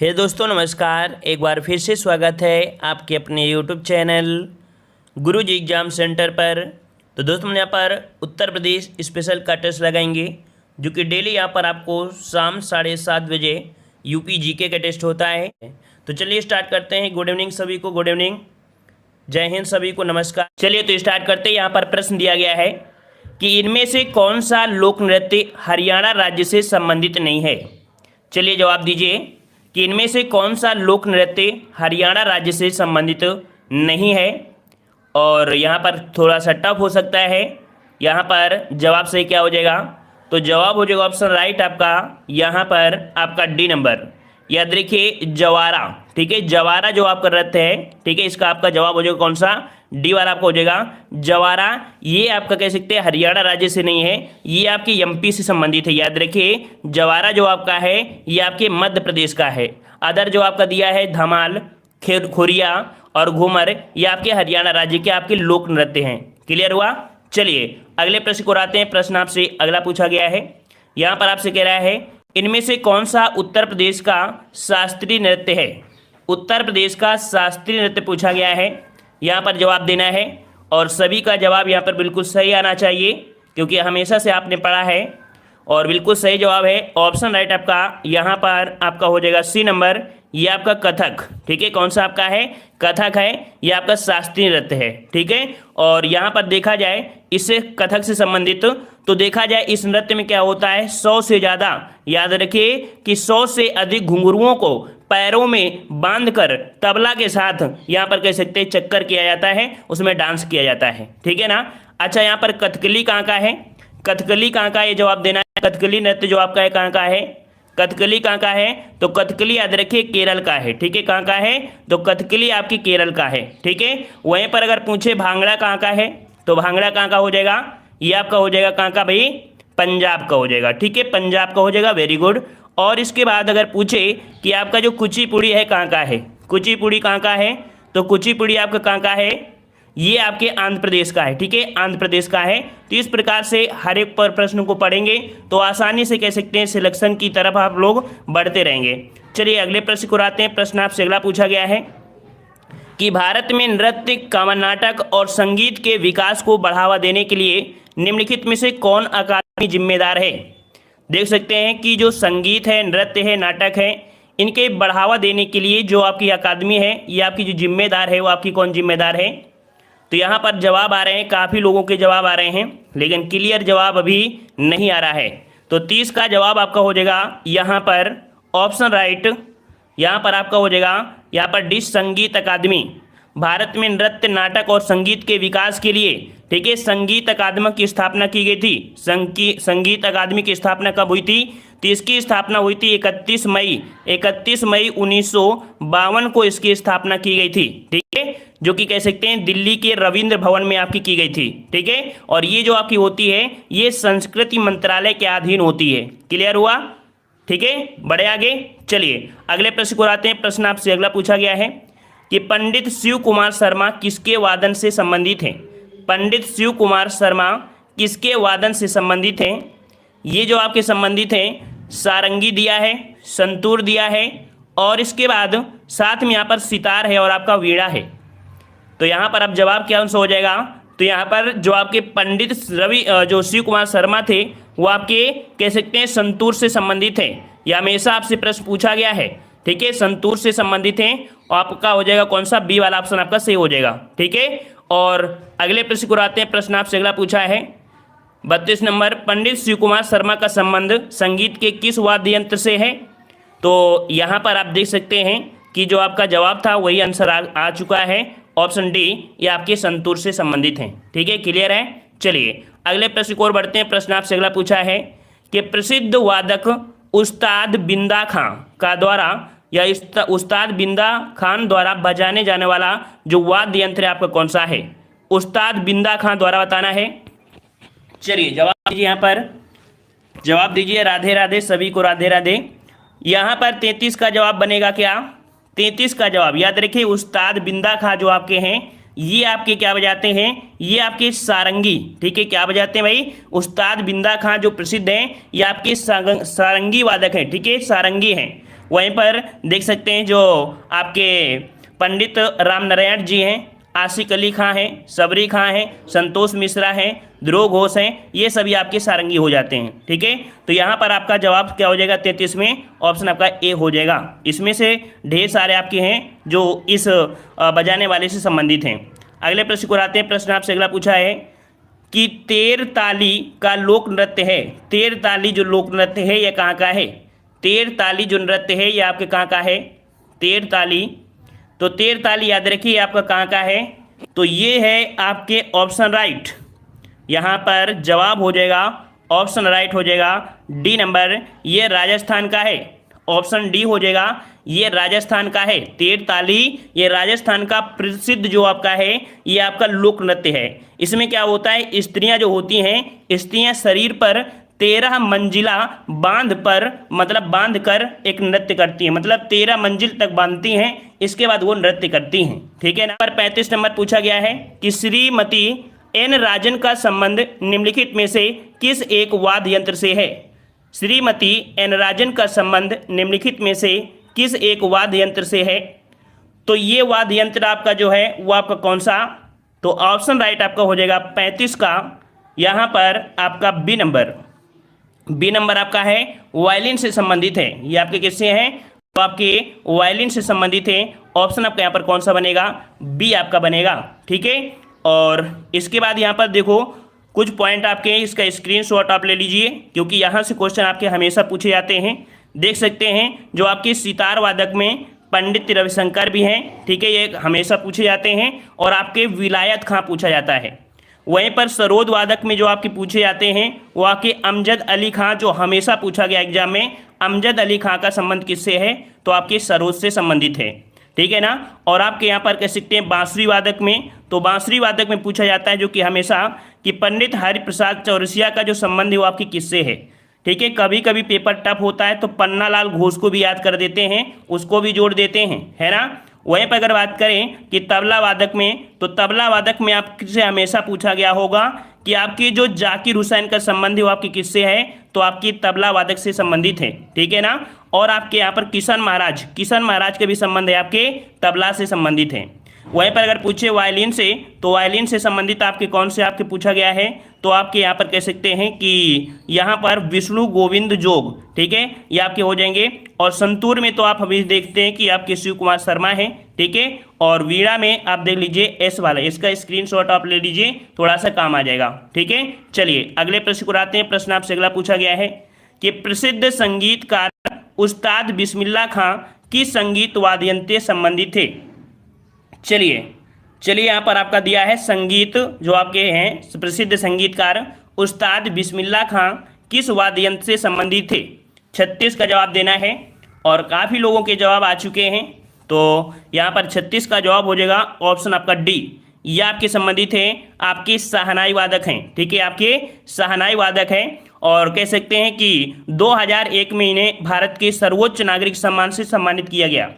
हे दोस्तों नमस्कार। एक बार फिर से स्वागत है आपके अपने यूट्यूब चैनल गुरुजी एग्ज़ाम सेंटर पर। तो दोस्तों हम यहाँ पर उत्तर प्रदेश स्पेशल का टेस्ट लगाएंगे जो कि डेली यहाँ पर आपको शाम 7:30 बजे यूपी जीके का टेस्ट होता है। तो चलिए स्टार्ट करते हैं। गुड इवनिंग सभी को, गुड इवनिंग, जय हिंद सभी को, नमस्कार। चलिए तो स्टार्ट करते हैं। यहाँ पर प्रश्न दिया गया है कि इनमें से कौन सा लोक नृत्य हरियाणा राज्य से संबंधित नहीं है। चलिए जवाब दीजिए कि इनमें से कौन सा लोक नृत्य हरियाणा राज्य से संबंधित नहीं है। और यहाँ पर थोड़ा सा टफ हो सकता है। यहाँ पर जवाब सही क्या हो जाएगा, तो जवाब हो जाएगा ऑप्शन राइट आपका, यहाँ पर आपका डी नंबर। याद रखिए जवारा, ठीक है, जवारा जो आपका नृत्य है, ठीक है, इसका आपका जवाब हो जाएगा कौन सा, डी वाला आपका हो जाएगा जवारा। ये आपका कह सकते हैं हरियाणा राज्य से नहीं है, ये आपके एमपी से संबंधित है। याद रखिए जवारा जो आपका है ये आपके मध्य प्रदेश का है। अदर जो आपका दिया है धमाल, खुरिया और घूमर, ये आपके हरियाणा राज्य के आपके लोक नृत्य हैं। क्लियर हुआ। चलिए अगले प्रश्न को आते हैं। प्रश्न आपसे अगला पूछा गया है। यहाँ पर आपसे कह रहा है इनमें से कौन सा उत्तर प्रदेश का शास्त्रीय नृत्य है। उत्तर प्रदेश का शास्त्रीय नृत्य पूछा गया है। यहाँ पर जवाब देना है और सभी का जवाब यहाँ पर बिल्कुल सही आना चाहिए क्योंकि हमेशा से आपने पढ़ा है। और बिल्कुल सही जवाब है ऑप्शन राइट आपका, यहाँ पर आपका हो जाएगा सी नंबर। ये आपका कथक, ठीक है, कौन सा आपका है, कथक है, ये आपका शास्त्रीय नृत्य है, ठीक है। और यहाँ पर देखा जाए इससे कथक से संबंधित तो देखा जाए इस नृत्य में क्या होता है, 100 से ज़्यादा, याद रखिए कि 100 से अधिक घुंघरुओं को पैरों में बांधकर तबला के साथ यहाँ पर कह सकते हैं चक्कर किया जाता है, उसमें डांस किया जाता है, ठीक है ना। अच्छा यहाँ पर कथकली कहाँ का है, कथकली कहाँ का है, ये जवाब देना है। कथकली नृत्य जो आपका है कहाँ का है, कथकली कहाँ का है, तो कथकली याद रखिए केरल का है, ठीक है। कहाँ का है, तो कथकली आपकी केरल का है, ठीक है। वहीं पर अगर पूछे भांगड़ा कहाँ का है, तो भांगड़ा कहाँ का हो जाएगा, ये आपका हो जाएगा कहाँ का भाई, पंजाब का हो जाएगा, ठीक है, पंजाब का हो जाएगा, वेरी गुड। और इसके बाद अगर पूछे कि आपका जो कुचिपुड़ी है कहाँ का है, कुचिपुड़ी कहाँ का है, तो कुचिपुड़ी आपका कहाँ का है, ये आपके आंध्र प्रदेश का है, ठीक है, आंध्र प्रदेश का है। तो इस प्रकार से हर एक पर प्रश्न को पढ़ेंगे तो आसानी से कह सकते हैं सिलेक्शन की तरफ आप लोग बढ़ते रहेंगे। चलिए अगले प्रश्न को आते हैं। प्रश्न आपसे अगला पूछा गया है कि भारत में नृत्य, नाटक और संगीत के विकास को बढ़ावा देने के लिए निम्नलिखित में से कौन अकादमी जिम्मेदार है। देख सकते हैं कि जो संगीत है, नृत्य है, नाटक है, इनके बढ़ावा देने के लिए जो आपकी अकादमी है, ये आपकी जो जिम्मेदार है वो आपकी कौन जिम्मेदार है। तो यहाँ पर जवाब आ रहे हैं, काफ़ी लोगों के जवाब आ रहे हैं लेकिन क्लियर जवाब अभी नहीं आ रहा है। तो 30 का जवाब आपका हो जाएगा यहाँ पर ऑप्शन राइट, यहाँ पर आपका हो जाएगा यहाँ पर डी संगीत अकादमी। भारत में नृत्य, नाटक और संगीत के विकास के लिए, ठीक है, संगीत अकादमी की स्थापना की गई थी। संगीत अकादमी की स्थापना कब हुई थी, तो इसकी स्थापना हुई थी 31 मई 1952 को इसकी स्थापना की गई थी, ठीक है, जो कि कह सकते हैं दिल्ली के रविंद्र भवन में आपकी की गई थी, ठीक है। और ये जो आपकी होती है ये संस्कृति मंत्रालय के अधीन होती है। क्लियर हुआ, ठीक है, बढ़े आगे। चलिए अगले प्रश्न को आते हैं। प्रश्न आपसे अगला पूछा गया है कि पंडित शिव कुमार शर्मा किसके वादन से संबंधित हैं। पंडित शिव कुमार शर्मा किसके वादन से संबंधित हैं। ये जो आपके संबंधित हैं, सारंगी दिया है, संतूर दिया है और इसके बाद साथ में यहाँ पर सितार है और आपका वीणा है। तो यहाँ पर अब जवाब क्या आंसर हो जाएगा, तो यहाँ पर जो आपके पंडित जो शिव कुमार शर्मा थे वो आपके कह सकते हैं संतूर से संबंधित है। यह हमेशा आपसे प्रश्न पूछा गया है, ठीक है, संतूर से संबंधित हैं। और आपका हो जाएगा कौन सा, बी वाला ऑप्शन आपका सही हो जाएगा, ठीक है। और अगले प्रश्न को आते हैं। प्रश्न आपसे अगला पूछा है 32 नंबर, पंडित शिव कुमार शर्मा का संबंध संगीत के किस वाद्य यंत्र से है। तो यहाँ पर आप देख सकते हैं कि जो आपका जवाब था वही आंसर आ चुका है, ऑप्शन डी, ये आपके संतूर से संबंधित हैं, ठीक है, क्लियर है। चलिए अगले प्रश्न को और बढ़ते हैं। प्रश्न आपसे अगला पूछा है कि प्रसिद्ध वादक उस्ताद बिंदा खां का द्वारा या उस्ताद बिंदा खान द्वारा बजाने जाने वाला जो वाद्य यंत्र है आपका कौन सा है। उस्ताद बिंदा खां द्वारा बताना है। चलिए जवाब दीजिए, यहाँ पर जवाब दीजिए। राधे राधे सभी को, राधे राधे। यहाँ पर 33 का जवाब बनेगा क्या, 33 का जवाब याद रखिए उस्ताद बिंदा खां जो आपके हैं ये आपके क्या बजाते हैं, ये आपके सारंगी, ठीक है, क्या बजाते हैं भाई, उस्ताद बिंदा खां जो प्रसिद्ध हैं ये आपके सारंगी वादक हैं, ठीक है, सारंगी हैं। वहीं पर देख सकते हैं जो आपके पंडित राम नारायण जी हैं, आशिक अली खां हैं, सबरी खां हैं, संतोष मिश्रा हैं, ध्रुव घोष हैं, ये सभी आपके सारंगी हो जाते हैं। ठीक है, तो यहाँ पर आपका जवाब क्या हो जाएगा 33 में, ऑप्शन आपका ए हो जाएगा। इसमें से ढेर सारे आपके हैं जो इस बजाने वाले से संबंधित हैं। अगले प्रश्न को आते हैं। प्रश्न आपसे अगला पूछा है कि तेर ताली का लोक नृत्य है, तेर ताली जो लोक नृत्य है यह कहाँ का है? तेर ताली जो नृत्य है यह आपके कहाँ का है? तेर ताली, तो तेर ताली याद रखिए आपका कहाँ का है? तो ये है आपके ऑप्शन राइट, यहाँ पर जवाब हो जाएगा ऑप्शन राइट हो जाएगा डी नंबर, ये राजस्थान का है। ऑप्शन डी हो जाएगा, ये राजस्थान का है। तेर ताली ये राजस्थान का प्रसिद्ध जो आपका है ये आपका लोक नृत्य है। इसमें क्या होता है, स्त्रियां जो होती हैं, स्त्रियां शरीर पर 13 मंजिला बांध पर मतलब बांध कर एक नृत्य करती हैं, मतलब 13 मंजिल तक बांधती हैं, इसके बाद वो नृत्य करती हैं। ठीक है ना। पर 35 नंबर पूछा गया है कि श्रीमती एन राजन का संबंध निम्नलिखित में से किस एक वाद्य यंत्र से है? श्रीमती एन राजन का संबंध निम्नलिखित में से किस एक वाद्य यंत्र से है? तो ये वाद्य यंत्र आपका जो है वो आपका कौन सा? तो ऑप्शन राइट आपका हो जाएगा 35 का, यहाँ पर आपका बी नंबर, बी नंबर आपका है वायलिन से संबंधित है। ये आपके किससे हैं? तो आपके वायलिन से संबंधित है। ऑप्शन आपका यहाँ पर कौन सा बनेगा? बी आपका बनेगा। ठीक है, और इसके बाद यहाँ पर देखो कुछ पॉइंट आपके, इसका स्क्रीनशॉट आप ले लीजिए क्योंकि यहाँ से क्वेश्चन आपके हमेशा पूछे जाते हैं। देख सकते हैं जो आपके सितार वादक में पंडित रविशंकर भी हैं। ठीक है, ये हमेशा पूछे जाते हैं, और आपके विलायत खां पूछा जाता है। वहीं पर सरोद वादक में जो आपके पूछे जाते हैं वो आपके अमजद अली खां, जो हमेशा पूछा गया एग्जाम में, अमजद अली खां का संबंध किससे है? तो आपके सरोद से संबंधित है। ठीक है ना। और आपके यहाँ पर कह सकते हैं बांसुरी वादक में, तो बांसुरी वादक में पूछा जाता है जो कि हमेशा कि पंडित हरिप्रसाद चौरसिया का जो संबंध है वो आपकी किससे है। ठीक है, कभी कभी पेपर टफ होता है तो पन्नालाल घोष को भी याद कर देते हैं, उसको भी जोड़ देते हैं, है ना। वहीं पर अगर बात करें कि तबला वादक में, तो तबला वादक में आपसे हमेशा पूछा गया होगा कि आपके जो जाकिर हुसैन का संबंध है वो आपके किससे है? तो आपकी तबला वादक से संबंधित है। ठीक है ना। और आपके यहाँ पर किशन महाराज के भी संबंध है आपके तबला से संबंधित है। वहीं पर अगर पूछे वायलिन से, तो वायलिन से संबंधित आपके कौन से आपके पूछा गया है? तो आपके यहाँ पर कह सकते हैं कि यहाँ पर विष्णु गोविंद जोग। ठीक है, ये आपके हो जाएंगे। और संतूर में तो आप अभी देखते हैं कि आपके शिव कुमार शर्मा हैं। ठीक है, और वीणा में आप देख लीजिए एस वाला, इसका स्क्रीनशॉट आप ले लीजिए, थोड़ा सा काम आ जाएगा। ठीक है, चलिए अगले प्रश्न को आते हैं। प्रश्न आपसे अगला पूछा गया है कि प्रसिद्ध संगीतकार उस्ताद बिस्मिल्लाह खां किस संगीत वाद्य यंत्र से संबंधित थे? चलिए यहाँ पर आपका दिया है संगीत, जो आपके हैं प्रसिद्ध संगीतकार उस्ताद बिस्मिल्लाह खां किस वाद्य यंत्र से संबंधित थे? 36 का जवाब देना है, और काफ़ी लोगों के जवाब आ चुके हैं। तो यहाँ पर 36 का जवाब हो जाएगा ऑप्शन आपका डी, ये आपके संबंधित हैं, आपके शहनाई वादक हैं। ठीक है, आपके शहनाई वादक हैं, और कह सकते हैं कि 2001 में इन्हें भारत के सर्वोच्च नागरिक सम्मान से सम्मानित किया गया।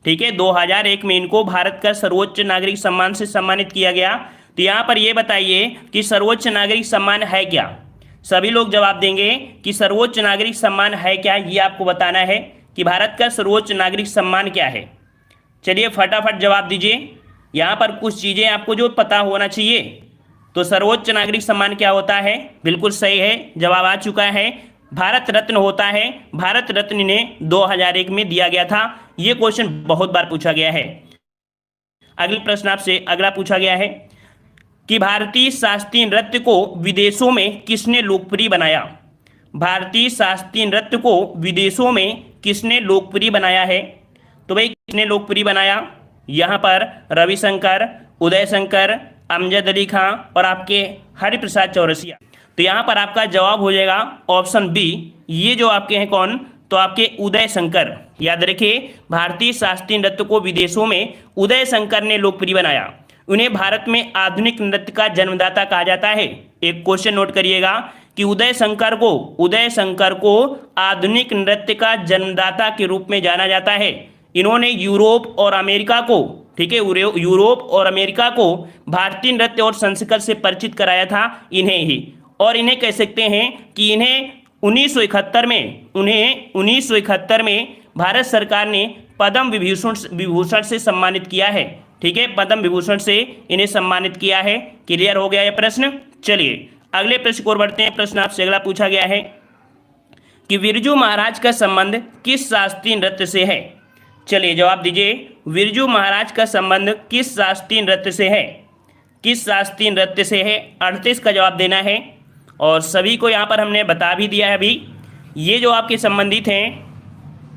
ठीक है, 2001 में इनको भारत का सर्वोच्च नागरिक सम्मान से सम्मानित किया गया। तो यहाँ पर ये बताइए कि सर्वोच्च नागरिक सम्मान है क्या? सभी लोग जवाब देंगे कि सर्वोच्च नागरिक सम्मान है क्या, ये आपको बताना है कि भारत का सर्वोच्च नागरिक सम्मान क्या है। चलिए फटाफट जवाब दीजिए। यहाँ पर कुछ चीज़ें आपको जो पता होना चाहिए। तो सर्वोच्च नागरिक सम्मान क्या होता है? बिल्कुल सही है, जवाब आ चुका है, भारत रत्न होता है। भारत रत्न इन्हें 2001 में दिया गया था। ये क्वेश्चन बहुत बार पूछा गया है। अगले प्रश्न आपसे अगला पूछा गया है कि भारतीय शास्त्रीय नृत्य को विदेशों में किसने लोकप्रिय बनाया? भारतीय शास्त्रीय नृत्य को विदेशों में किसने लोकप्रिय बनाया है? तो भाई किसने लोकप्रिय बनाया? यहाँ पर रविशंकर, उदय शंकर, अमजद अली खां और आपके हरिप्रसाद चौरसिया। तो यहाँ पर आपका जवाब हो जाएगा ऑप्शन बी, ये जो आपके हैं कौन? तो आपके उदय शंकर। याद रखिए, भारतीय शास्त्रीय नृत्य को विदेशों में उदय शंकर ने लोकप्रिय बनाया। उन्हें भारत में आधुनिक नृत्य का जन्मदाता कहा जाता है। एक क्वेश्चन नोट करिएगा कि उदय शंकर को आधुनिक नृत्य का जन्मदाता के रूप में जाना जाता है। इन्होंने यूरोप और अमेरिका को, ठीक है, यूरोप और अमेरिका को भारतीय नृत्य और संस्कृति से परिचित कराया था इन्हें ही। और इन्हें कह सकते हैं कि इन्हें 1971 में भारत सरकार ने पद्म विभूषण से सम्मानित किया है। ठीक है, पद्म विभूषण से इन्हें सम्मानित किया है। क्लियर हो गया यह प्रश्न। चलिए अगले प्रश्न की ओर बढ़ते हैं। प्रश्न आपसे अगला पूछा गया है कि बिरजू महाराज का संबंध किस शास्त्रीय नृत्य से है। चलिए जवाब दीजिए, बिरजू महाराज का संबंध किस शास्त्रीय नृत्य से है, किस शास्त्रीय नृत्य से है। 38 का जवाब देना है और सभी को यहाँ पर हमने बता भी दिया है अभी। ये जो आपके संबंधित हैं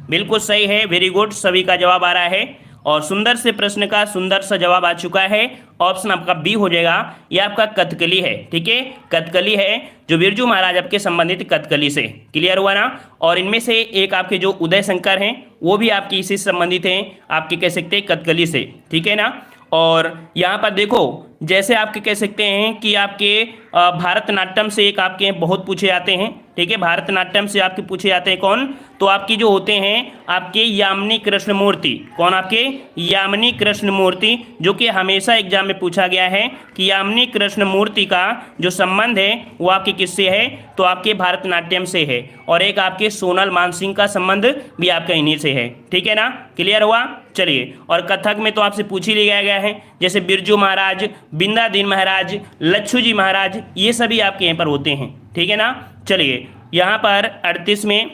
बिल्कुल सही है, वेरी गुड, सभी का जवाब आ रहा है और सुंदर से प्रश्न का सुंदर सा जवाब आ चुका है। ऑप्शन आपका बी हो जाएगा, यह आपका कथकली है। ठीक है, कथकली है जो बिरजू महाराज आपके संबंधित कथकली से। क्लियर हुआ ना। और इनमें से एक आपके जो उदय शंकर हैं वो भी आपकी इसी से संबंधित हैं, आपके कह सकते हैं कथकली से। ठीक है ना। और यहाँ पर देखो जैसे आपके कह सकते हैं कि आपके भारतनाट्यम से एक आपके बहुत पूछे जाते हैं। ठीक है, भारतनाट्यम से आपके पूछे जाते हैं कौन, तो आपकी जो होते हैं आपके यामिनी कृष्णमूर्ति। कौन आपके, यामिनी कृष्णमूर्ति, जो कि हमेशा एग्जाम में पूछा गया है कि यामिनी कृष्णमूर्ति का जो संबंध है वो आपके किससे है, तो आपके भारतनाट्यम से है। और एक आपके सोनल मानसिंह का संबंध भी आपका इन्हीं से है। ठीक है ना, क्लियर हुआ। चलिए, और कथक में तो आपसे पूछ ही लिया गया है, जैसे बिरजू महाराज, बिंदादीन महाराज, लच्छू जी महाराज, ये सभी आपके यहाँ पर होते हैं। ठीक है ना। चलिए यहाँ पर 38 में,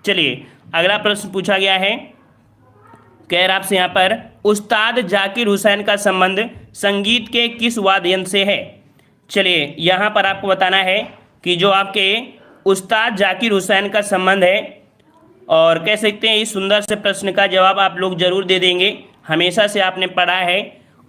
चलिए अगला प्रश्न पूछा गया है, कह रहा आपसे यहाँ पर उस्ताद जाकिर हुसैन का संबंध संगीत के किस वाद्य यंत्र से है। चलिए यहाँ पर आपको बताना है कि जो आपके उस्ताद जाकिर हुसैन का संबंध है, और कह सकते हैं इस सुंदर से प्रश्न का जवाब आप लोग जरूर दे देंगे, हमेशा से आपने पढ़ा है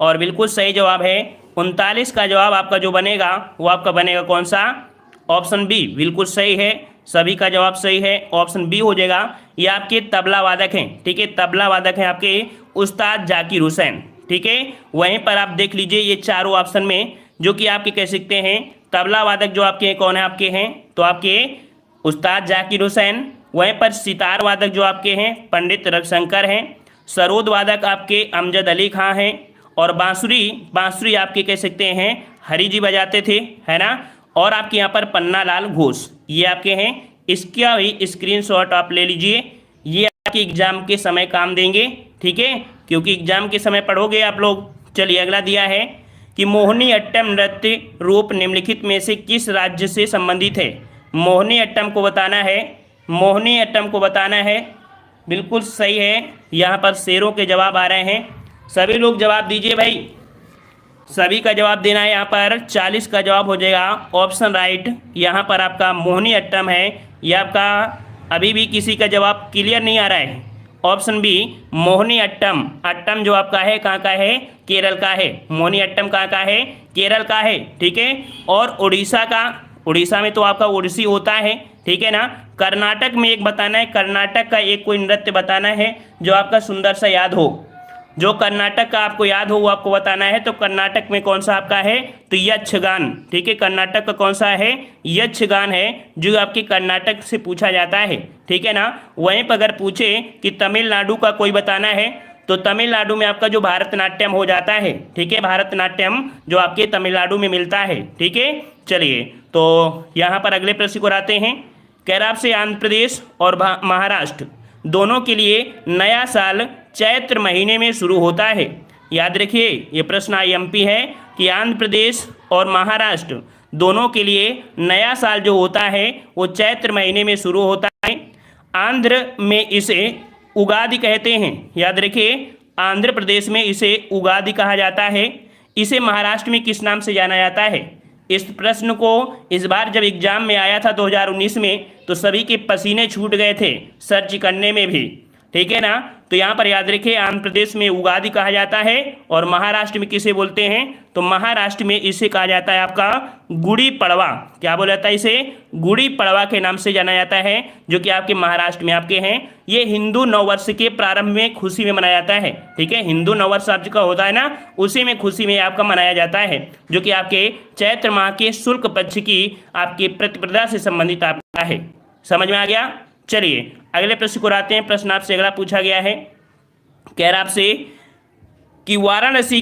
और बिल्कुल सही जवाब है। 39 का जवाब आपका जो बनेगा वो आपका बनेगा कौन सा, ऑप्शन बी, बिल्कुल सही है, सभी का जवाब सही है, ऑप्शन बी हो जाएगा। ये आपके तबला वादक हैं। ठीक है, तबला वादक हैं आपके उस्ताद जाकिर हुसैन। ठीक है, वहीं पर आप देख लीजिए ये चारों ऑप्शन में जो कि आपके कह सकते हैं तबला वादक जो आपके कौन है, आपके हैं तो आपके उस्ताद जाकिर हुसैन। वहीं पर सितार वादक जो आपके हैं पंडित रविशंकर हैं। सरोद वादक आपके अमजद अली खां हैं। और बांसुरी आपके कह सकते हैं हरि जी बजाते थे, है ना। और आपके यहाँ पर पन्ना लाल घोष, ये आपके हैं। इसका भी स्क्रीनशॉट आप ले लीजिए, ये आपके एग्जाम के समय काम देंगे। ठीक है, क्योंकि एग्जाम के समय पढ़ोगे आप लोग। चलिए अगला दिया है कि मोहिनी अट्टम नृत्य रूप निम्नलिखित में से किस राज्य से संबंधित है। मोहिनी अट्टम को बताना है, मोहिनी अट्टम को बताना है, बिल्कुल सही है। यहाँ पर शेरों के जवाब आ रहे हैं, सभी लोग जवाब दीजिए भाई, सभी का जवाब देना है। यहाँ पर 40 का जवाब हो जाएगा ऑप्शन राइट। यहाँ पर आपका मोहिनी अट्टम है, यह आपका अभी भी किसी का जवाब क्लियर नहीं आ रहा है। ऑप्शन बी मोहिनी अट्टम, अट्टम जो आपका है कहाँ का है, केरल का है। मोहिनी अट्टम कहाँ का है, केरल का है। ठीक है, और उड़ीसा का, उड़ीसा में तो आपका ओडिसी होता है। ठीक है ना। कर्नाटक में एक बताना है, कर्नाटक का एक कोई नृत्य बताना है जो आपका सुंदर सा याद हो, जो कर्नाटक का आपको याद हो वो आपको बताना है। तो कर्नाटक में कौन सा आपका है, तो यक्षगान। ठीक है, कर्नाटक का कौन सा है, यक्षगान है, जो आपके कर्नाटक से पूछा जाता है। ठीक है ना। वहीं पर अगर पूछे कि तमिलनाडु का कोई बताना है, तो तमिलनाडु में आपका जो भारतनाट्यम हो जाता है। ठीक है, भारतनाट्यम जो आपके तमिलनाडु में मिलता है। ठीक है, चलिए तो यहाँ पर अगले प्रश्न को आते हैं। कह रहा आपसे आंध्र प्रदेश और महाराष्ट्र दोनों के लिए नया साल चैत्र महीने में शुरू होता है। याद रखिए ये प्रश्न IMP है कि आंध्र प्रदेश और महाराष्ट्र दोनों के लिए नया साल जो होता है वो चैत्र महीने में शुरू होता है। आंध्र में इसे उगादि कहते हैं। याद रखिए आंध्र प्रदेश में इसे उगादि कहा जाता है। इसे महाराष्ट्र में किस नाम से जाना जाता है। इस प्रश्न को इस बार जब एग्जाम में आया था 2019 में, तो सभी के पसीने छूट गए थे सर्च करने में भी। ठीक है ना। तो यहाँ पर याद रखिए आंध्र प्रदेश में उगादि कहा जाता है और महाराष्ट्र में किसे बोलते हैं, तो महाराष्ट्र में इसे कहा जाता है आपका गुड़ी पड़वा। क्या बोला जाता है, इसे गुड़ी पड़वा के नाम से जाना जाता है, जो कि आपके महाराष्ट्र में आपके हैं। ये हिंदू नववर्ष के प्रारंभ में खुशी में मनाया जाता है। ठीक है, हिंदू नववर्ष आपका होता है ना, उसी में खुशी में आपका मनाया जाता है, जो कि आपके चैत्र माह के शुक्ल पक्ष की आपकी प्रतिपदा से संबंधित आपका है। समझ में आ गया। चलिए अगले प्रश्न को आते हैं। प्रश्न आपसे अगला पूछा गया है, कह रहा आपसे कि वाराणसी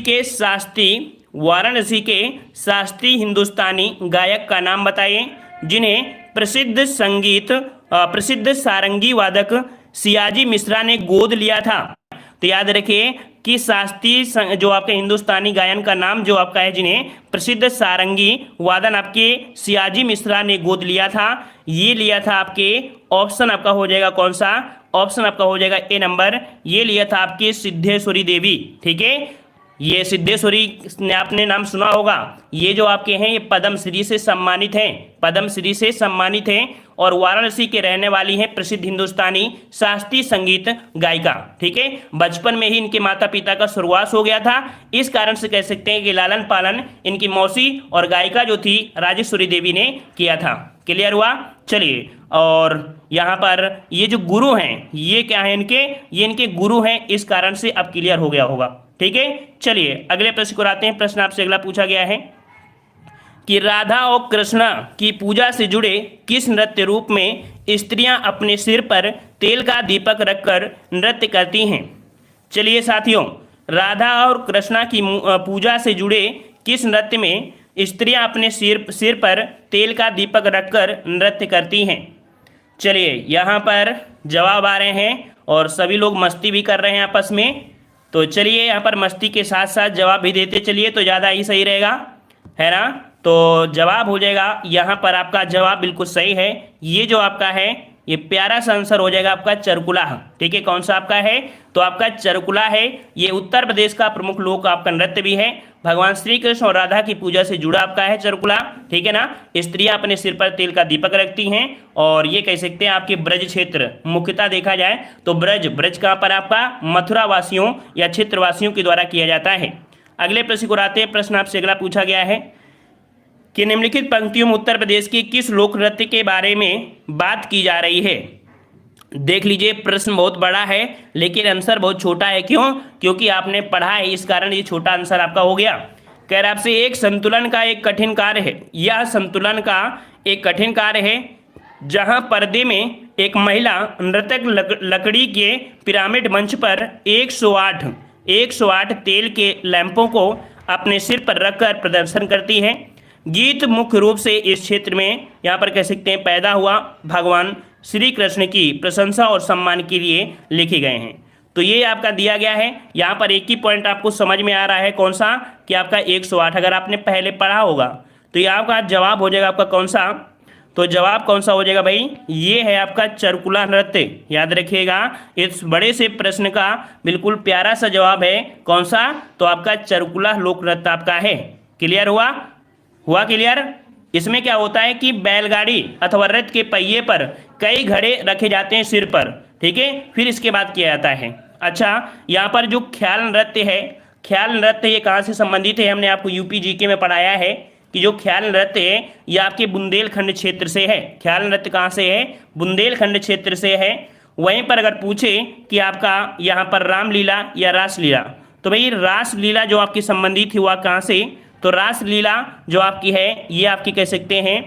के शास्त्रीय हिंदुस्तानी गायक का नाम बताइए जिन्हें प्रसिद्ध सारंगी वादक सियाजी मिश्रा ने गोद लिया था? तो याद रखिए कि शास्त्रीय जो आपके हिंदुस्तानी गायन का नाम जो आपका है, जिन्हें प्रसिद्ध सारंगी वादन आपके सियाजी मिश्रा ने गोद लिया था, ये लिया था आपके, ऑप्शन आपका हो जाएगा कौन सा, ऑप्शन आपका हो जाएगा ए नंबर, ये लिया था आपके सिद्धेश्वरी देवी। ठीक है, ये सिद्धेश्वरी ने आपने नाम सुना होगा, ये जो आपके हैं ये पद्मश्री से सम्मानित हैं, पद्मश्री से सम्मानित हैं और वाराणसी के रहने वाली हैं, प्रसिद्ध हिंदुस्तानी शास्त्रीय संगीत गायिका। ठीक है, बचपन में ही इनके माता पिता का स्वर्गवास हो गया था, इस कारण से कह सकते हैं कि लालन पालन इनकी मौसी और गायिका जो थी राजेश्वरी देवी ने किया था। क्लियर हुआ? चलिए, और यहाँ पर ये जो गुरु हैं ये क्या है इनके, ये इनके गुरु हैं, इस कारण से अब क्लियर हो गया होगा। ठीक है, चलिए अगले प्रश्न को आते हैं। प्रश्न आपसे अगला पूछा गया है कि राधा और कृष्ण की पूजा से जुड़े किस नृत्य रूप में स्त्रियां अपने सिर पर तेल का दीपक रखकर नृत्य करती हैं? चलिए साथियों, राधा और कृष्णा की पूजा से जुड़े किस नृत्य में स्त्रियां अपने सिर पर तेल का दीपक रखकर नृत्य करती हैं? चलिए यहाँ पर जवाब आ रहे हैं और सभी लोग मस्ती भी कर रहे हैं आपस में, तो चलिए यहाँ पर मस्ती के साथ साथ जवाब भी देते चलिए तो ज़्यादा ही सही रहेगा, है ना। तो जवाब हो जाएगा यहाँ पर आपका जवाब बिल्कुल सही है, ये जो आपका है ये प्यारा सा आंसर हो जाएगा आपका चरकुला। ठीक है, कौन सा आपका है, तो आपका चरकुला है, ये उत्तर प्रदेश का प्रमुख लोक आपका नृत्य भी है, भगवान श्री कृष्ण और राधा की पूजा से जुड़ा आपका है चरकुला। ठीक है ना, स्त्रियां अपने सिर पर तेल का दीपक रखती हैं और ये कह सकते हैं आपके ब्रज क्षेत्र, मुख्यतः देखा जाए तो ब्रज कहाँ पर आपका मथुरा वासियों या क्षेत्रवासियों के द्वारा किया जाता है। अगले प्रश्न को आते हैं। प्रश्न आपसे अगला पूछा गया है कि निम्नलिखित पंक्तियों में उत्तर प्रदेश के किस लोक नृत्य के बारे में बात की जा रही है? देख लीजिए, प्रश्न बहुत बड़ा है लेकिन आंसर बहुत छोटा है। क्यों? क्योंकि आपने पढ़ा है, इस कारण ये छोटा आंसर आपका हो गया। कह रहा आपसे एक संतुलन का एक कठिन कार्य है, यह संतुलन का एक कठिन कार्य है जहां पर्दे में एक महिला नर्तक लकड़ी के पिरामिड मंच पर 108 तेल के लैंपों को अपने सिर पर रखकर प्रदर्शन करती है। गीत मुख्य रूप से इस क्षेत्र में यहाँ पर कह सकते हैं पैदा हुआ भगवान श्री कृष्ण की प्रशंसा और सम्मान के लिए लिखे गए हैं। तो ये आपका दिया गया है, यहाँ पर एक ही पॉइंट आपको समझ में आ रहा है कौन सा, कि आपका 108 अगर आपने पहले पढ़ा होगा तो ये आपका जवाब हो जाएगा आपका कौन सा, तो जवाब कौन सा हो जाएगा भाई, ये है आपका चरकुला नृत्य। याद रखिएगा, इस बड़े से प्रश्न का बिल्कुल प्यारा सा जवाब है कौन सा, तो आपका चरकुला लोक नृत्य आपका है। क्लियर हुआ क्लियर? इसमें क्या होता है कि बैलगाड़ी अथवा रथ के पहिए पर कई घड़े रखे जाते हैं सिर पर। ठीक है, फिर इसके बाद किया जाता है। अच्छा, यहाँ पर जो ख्याल नृत्य है, ख्याल नृत्य ये कहाँ से संबंधित है, हमने आपको यूपी जीके में पढ़ाया है कि जो ख्याल नृत्य है ये आपके बुंदेलखंड क्षेत्र से है। ख्याल नृत्य कहाँ से है, बुंदेलखंड क्षेत्र से है। वहीं पर अगर पूछे कि आपका यहाँ पर रामलीला या रासलीला, तो भाई रासलीला जो आपकी संबंधित हुआ कहाँ से, तो रासलीला जो आपकी है ये आपकी कह सकते हैं,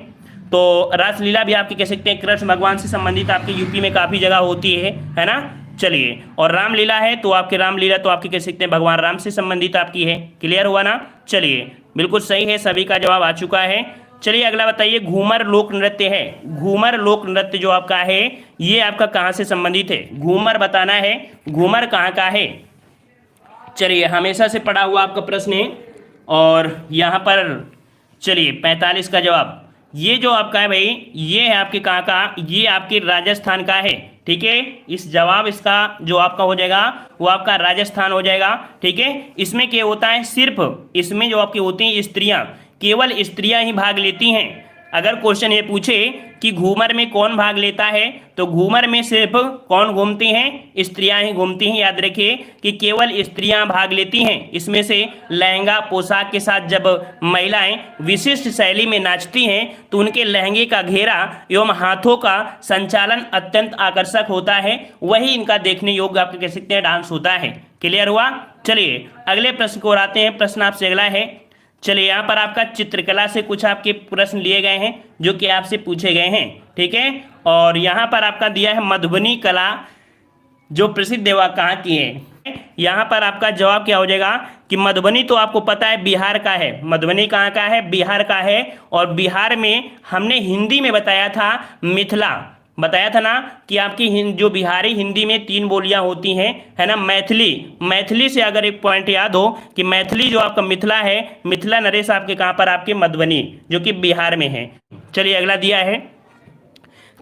तो रासलीला भी आपकी कह सकते हैं कृष्ण भगवान से संबंधित आपके यूपी में काफ़ी जगह होती है ना। चलिए, और रामलीला है तो आपकी रामलीला तो आपकी कह सकते हैं भगवान राम से संबंधित आपकी है। क्लियर हुआ ना? चलिए, बिल्कुल सही है, सभी का जवाब आ चुका है। चलिए अगला बताइए, घूमर लोक नृत्य है, घूमर लोक नृत्य जो आपका है ये आपका कहाँ से संबंधित है, घूमर बताना है, घूमर कहाँ का है। चलिए, हमेशा से पढ़ा हुआ आपका प्रश्न है और यहाँ पर चलिए 45 का जवाब, ये जो आपका है भाई ये है आपके कहाँ का, ये आपके राजस्थान का है। ठीक है, इस जवाब इसका जो आपका हो जाएगा वो आपका राजस्थान हो जाएगा। ठीक है, इसमें क्या होता है, सिर्फ इसमें जो आपकी होती हैं स्त्रियां, केवल स्त्रियां ही भाग लेती हैं। अगर क्वेश्चन ये पूछे कि घूमर में कौन भाग लेता है, तो घूमर में सिर्फ कौन घूमती हैं, स्त्रियां ही घूमती हैं। याद रखिए कि केवल स्त्रियां भाग लेती हैं। इसमें से लहंगा पोशाक के साथ जब महिलाएं विशिष्ट शैली में नाचती हैं तो उनके लहंगे का घेरा एवं हाथों का संचालन अत्यंत आकर्षक होता है, वही इनका देखने योग्य आप कह सकते हैं डांस होता है। क्लियर हुआ? चलिए अगले प्रश्न को आते हैं। प्रश्न आपसे अगला है, चलिए यहाँ पर आपका चित्रकला से कुछ आपके प्रश्न लिए गए हैं जो कि आपसे पूछे गए हैं। ठीक है, और यहाँ पर आपका दिया है मधुबनी कला जो प्रसिद्ध है वह कहाँ की है। यहाँ पर आपका जवाब क्या हो जाएगा कि मधुबनी तो आपको पता है बिहार का है, मधुबनी कहाँ का है, बिहार का है। और बिहार में हमने हिंदी में बताया था मिथिला, बताया था ना कि आपकी जो बिहारी हिंदी में 3 बोलियां होती हैं, है ना। मैथिली से अगर एक पॉइंट याद हो कि मैथिली जो आपका मिथिला है, मिथिला नरेश आपके कहाँ पर, आपके मधुबनी, जो कि बिहार में है। चलिए अगला दिया है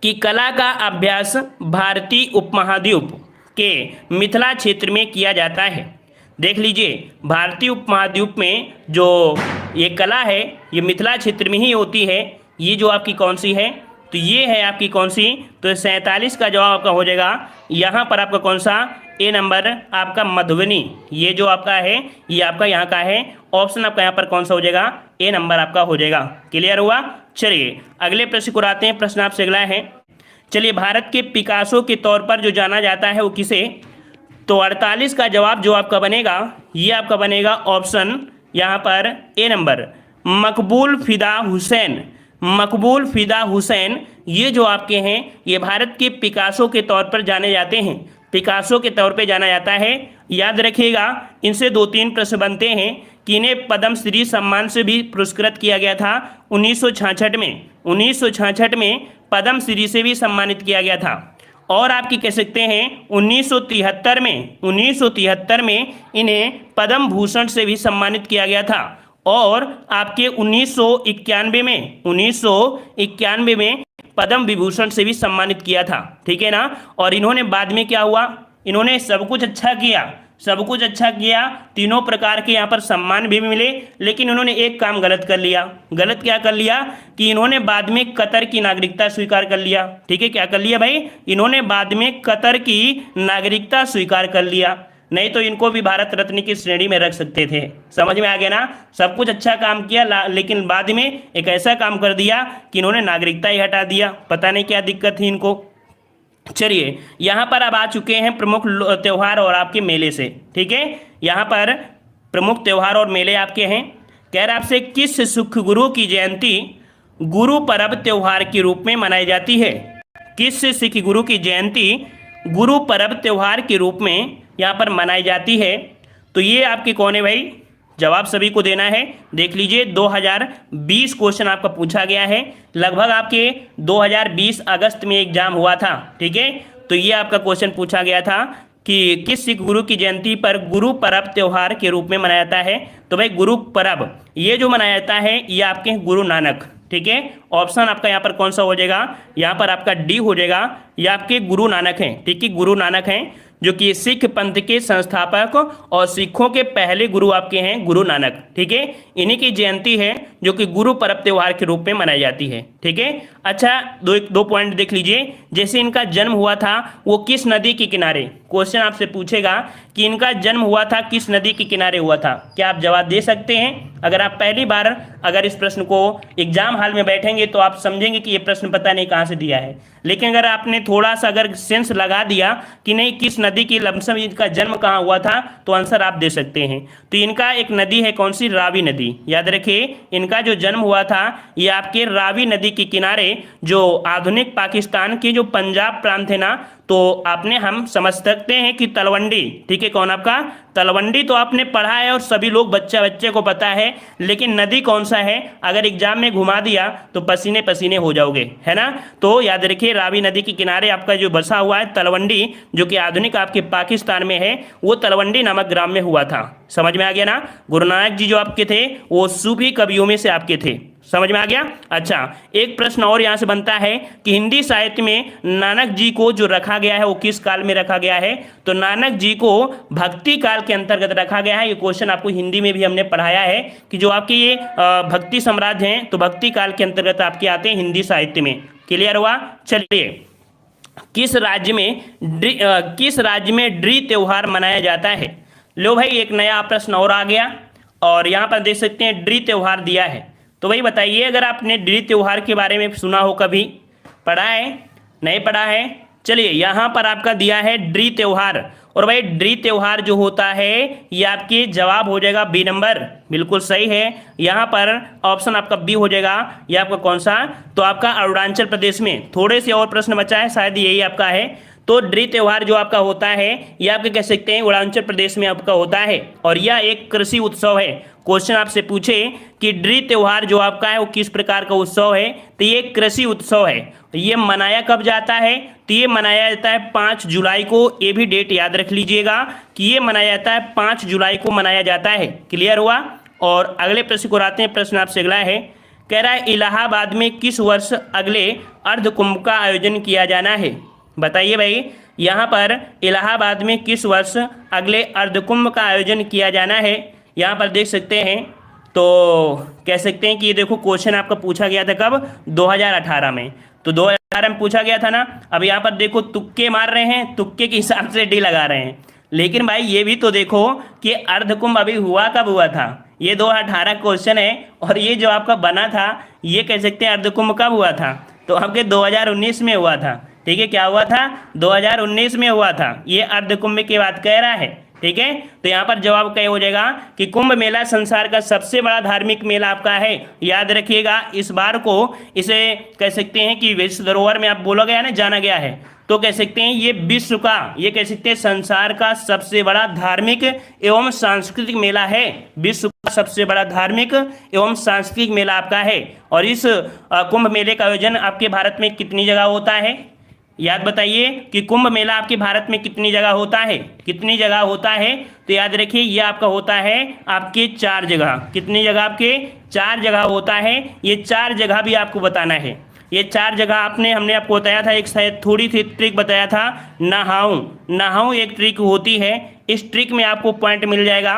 कि कला का अभ्यास भारतीय उपमहाद्वीप के मिथिला क्षेत्र में किया जाता है। देख लीजिए, भारतीय उपमहाद्वीप में जो ये कला है ये मिथिला क्षेत्र में ही होती है। ये जो आपकी कौन सी है, तो ये है आपकी कौन सी, तो 47 का जवाब आपका हो जाएगा यहाँ पर आपका कौन सा, ए नंबर आपका मधुबनी। ये जो आपका है ये आपका यहाँ का है, ऑप्शन आपका यहाँ पर कौन सा हो जाएगा, ए नंबर आपका हो जाएगा। क्लियर हुआ। चलिए अगले प्रश्न को आते हैं। प्रश्न आपसे अगला है, चलिए भारत के पिकासो के तौर पर जो जाना जाता है वो किसे, तो 48 का जवाब जो आपका बनेगा ये आपका बनेगा ऑप्शन यहाँ पर ए नंबर, मकबूल फिदा हुसैन। मकबूल फिदा हुसैन ये जो आपके हैं ये भारत के पिकासो के तौर पर जाने जाते हैं, पिकासो के तौर पे जाना जाता है। याद रखिएगा, इनसे 2-3 प्रश्न बनते हैं कि इन्हें पद्मश्री सम्मान से भी पुरस्कृत किया गया था 1966 में। 1966 में पद्मश्री से भी सम्मानित किया गया था। और आपकी कह सकते हैं 1973 में इन्हें पद्म भूषण से भी सम्मानित किया गया था। और आपके 1991 में पद्म विभूषण से भी सम्मानित किया था, ठीक है ना। और इन्होंने बाद में क्या हुआ, इन्होंने सब कुछ अच्छा किया, तीनों प्रकार के यहाँ पर सम्मान भी मिले, लेकिन इन्होंने एक काम गलत कर लिया। गलत क्या कर लिया कि इन्होंने बाद में कतर की नागरिकता स्वीकार कर लिया। ठीक है, क्या कर लिया भाई, इन्होंने बाद में कतर की नागरिकता स्वीकार कर लिया, नहीं तो इनको भी भारत रत्न की श्रेणी में रख सकते थे। समझ में आ गया ना, सब कुछ अच्छा काम किया लेकिन बाद में एक ऐसा काम कर दिया कि इन्होंने नागरिकता ही हटा दिया। पता नहीं क्या दिक्कत थी इनको। चलिए यहाँ पर अब आ चुके हैं प्रमुख त्यौहार और आपके मेले से। ठीक है, यहाँ पर प्रमुख त्यौहार और मेले आपके हैं। कह रहा आपसे किस सिख गुरु की जयंती गुरु पर्व त्यौहार के रूप में मनाई जाती है। किस सिख गुरु की जयंती गुरु पर्व त्यौहार के रूप में यहाँ पर मनाई जाती है। तो ये आपके कौन है भाई, जवाब सभी को देना है। देख लीजिए 2020 क्वेश्चन आपका पूछा गया है, लगभग आपके 2020 अगस्त में एग्जाम हुआ था। ठीक है, तो ये आपका क्वेश्चन पूछा गया था कि किस सिख गुरु की जयंती पर गुरु पर्व त्यौहार के रूप में मनाया जाता है। तो भाई गुरु पर्व ये जो मनाया जाता है ये आपके गुरु नानक। ठीक है, ऑप्शन आपका यहाँ पर कौन सा हो जाएगा, यहाँ पर आपका डी हो जाएगा। ये आपके गुरु नानक हैं। ठीक है, गुरु नानक हैं जो कि सिख पंथ के संस्थापक और सिखों के पहले गुरु आपके हैं गुरु नानक। ठीक है, इन्हीं की जयंती है जो कि गुरु पर्व त्योहार के रूप में मनाई जाती है। ठीक है, अच्छा दो पॉइंट देख लीजिए। जैसे इनका जन्म हुआ था वो किस नदी के किनारे, क्वेश्चन आपसे पूछेगा कि इनका जन्म हुआ था किस नदी के किनारे हुआ था। क्या आप जवाब दे सकते हैं? अगर आप पहली बार अगर इस प्रश्न को एग्जाम हॉल में बैठेंगे तो आप समझेंगे कि ये प्रश्न पता नहीं कहाँ से दिया है, लेकिन अगर आपने थोड़ा सा अगर सेंस लगा दिया कि नहीं किस नदी की लमसम इनका जन्म कहाँ हुआ था, तो आंसर आप दे सकते हैं। तो इनका एक नदी है कौन सी, रावी नदी। याद रखिए इनका जो जन्म हुआ था ये आपके रावी नदी के किनारे, जो आधुनिक पाकिस्तान के जो पंजाब प्रांत है ना, तो आपने हम समझ सकते हैं कि तलवंडी। ठीक है, कौन आपका तलवंडी तो आपने पढ़ा है और सभी लोग बच्चे को पता है, लेकिन नदी कौन सा है अगर एग्जाम में घुमा दिया तो पसीने पसीने हो जाओगे, है ना। तो याद रखिए रावी नदी के किनारे आपका जो बसा हुआ है तलवंडी, जो कि आधुनिक आपके पाकिस्तान में है, वो तलवंडी नामक ग्राम में हुआ था। समझ में आ गया ना। गुरु नानक जी जो आपके थे वो सूफी कवियों में से आपके थे। समझ में आ गया। अच्छा, एक प्रश्न और यहाँ से बनता है कि हिंदी साहित्य में नानक जी को जो रखा गया है वो किस काल में रखा गया है। तो नानक जी को भक्ति काल के अंतर्गत रखा गया है। ये क्वेश्चन आपको हिंदी में भी हमने पढ़ाया है कि जो आपके ये भक्ति सम्राट हैं तो भक्ति काल के अंतर्गत आपके आते हैं हिंदी साहित्य में। क्लियर हुआ। चलिए, किस राज्य में ड्री त्योहार मनाया जाता है। लो भाई एक नया प्रश्न और आ गया और यहाँ पर देख सकते हैं ड्री त्योहार दिया है। तो भाई बताइए अगर आपने ड्री त्योहार के बारे में सुना हो, कभी पढ़ा है, नहीं पढ़ा है। चलिए यहाँ पर आपका दिया है ड्री त्योहार, और भाई ड्री त्योहार जो होता है ये आपके जवाब हो जाएगा बी नंबर, बिल्कुल सही है। यहाँ पर ऑप्शन आपका बी हो जाएगा। ये आपका कौन सा, तो आपका अरुणाचल प्रदेश में। थोड़े से और प्रश्न बचा है, शायद यही आपका है। तो तो ड्री त्योहार जो आपका होता है ये आपके कह सकते हैं अरुणाचल प्रदेश में आपका होता है और यह एक कृषि उत्सव है। क्वेश्चन आपसे पूछे कि ड्री त्योहार जो आपका है वो किस प्रकार का उत्सव है, तो ये कृषि उत्सव है। ये मनाया कब जाता है, तो ये मनाया जाता है 5 जुलाई को। ये भी डेट याद रख लीजिएगा कि ये मनाया जाता है 5 जुलाई को मनाया जाता है। क्लियर हुआ। और अगले प्रश्न को आते हैं। प्रश्न आपसे अगला है, कह रहा है इलाहाबाद में किस वर्ष अगले अर्ध कुंभ का आयोजन किया जाना है। बताइए भाई, यहाँ पर इलाहाबाद में किस वर्ष अगले अर्ध कुंभ का आयोजन किया जाना है। यहाँ पर देख सकते हैं, तो कह सकते हैं कि ये देखो क्वेश्चन आपका पूछा गया था कब, 2018 में। तो 2018 में पूछा गया था ना। अब यहाँ पर देखो तुक्के मार रहे हैं, तुक्के के हिसाब से डी लगा रहे हैं। लेकिन भाई ये भी तो देखो कि अर्ध कुंभ अभी हुआ कब हुआ था। ये 2018 क्वेश्चन है और ये जो आपका बना था ये कह सकते हैं अर्ध कुंभ कब हुआ था, तो आपके 2019 में हुआ था। ठीक है, क्या हुआ था, 2019 में हुआ था। ये अर्ध कुंभ की बात कह रहा है। ठीक है, तो यहाँ पर जवाब क्या हो जाएगा कि कुंभ मेला संसार का सबसे बड़ा धार्मिक मेला आपका है। याद रखिएगा, इस बार को इसे कह सकते हैं कि विश्व धरोहर में आप बोलोगे या ना जाना गया है, तो कह सकते हैं ये विश्व का, ये कह सकते हैं संसार का सबसे बड़ा धार्मिक एवं सांस्कृतिक मेला है। विश्व का सबसे बड़ा धार्मिक एवं सांस्कृतिक मेला आपका है। और इस कुंभ मेले का आयोजन आपके भारत में कितनी जगह होता है, याद बताइए कि कुंभ मेला आपके भारत में कितनी जगह होता है, कितनी जगह होता है। तो याद रखिए ये आपका होता है आपके 4 जगह। कितनी जगह, आपके 4 जगह होता है। ये 4 जगह भी आपको बताना है। ये 4 जगह हमने आपको बताया था, एक शायद थोड़ी सी ट्रिक बताया था, नहाऊं एक ट्रिक होती है। इस ट्रिक में आपको पॉइंट मिल जाएगा।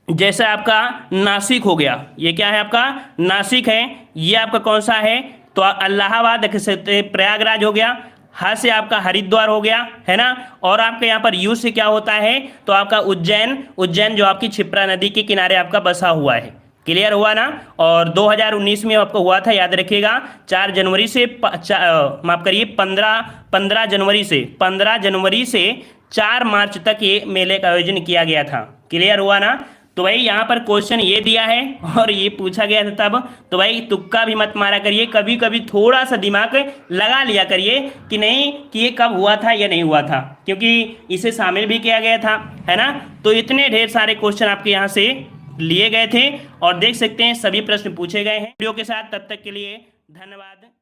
जैसे आपका नासिक हो गया, ये क्या है आपका नासिक है। ये आपका कौन सा है, तो इलाहाबाद प्रयागराज हो गया। ह से आपका हरिद्वार हो गया, है ना। और आपके यहाँ पर यू से क्या होता है, तो आपका उज्जैन जो आपकी क्षिप्रा नदी के किनारे आपका बसा हुआ है। क्लियर हुआ ना। और 2019 में आपको हुआ था, याद रखिएगा 4 जनवरी से माफ करिए 15 जनवरी से 4 मार्च तक ये मेले का आयोजन किया गया था। क्लियर हुआ ना। तो भाई यहाँ पर क्वेश्चन ये दिया है और ये पूछा गया था तब, तो भाई तुक्का भी मत मारा करिए, कभी कभी थोड़ा सा दिमाग लगा लिया करिए कि नहीं कि ये कब हुआ था या नहीं हुआ था, क्योंकि इसे शामिल भी किया गया था, है ना। तो इतने ढेर सारे क्वेश्चन आपके यहाँ से लिए गए थे और देख सकते हैं सभी प्रश्न पूछे गए हैं वीडियो के साथ। तब तक के लिए धन्यवाद।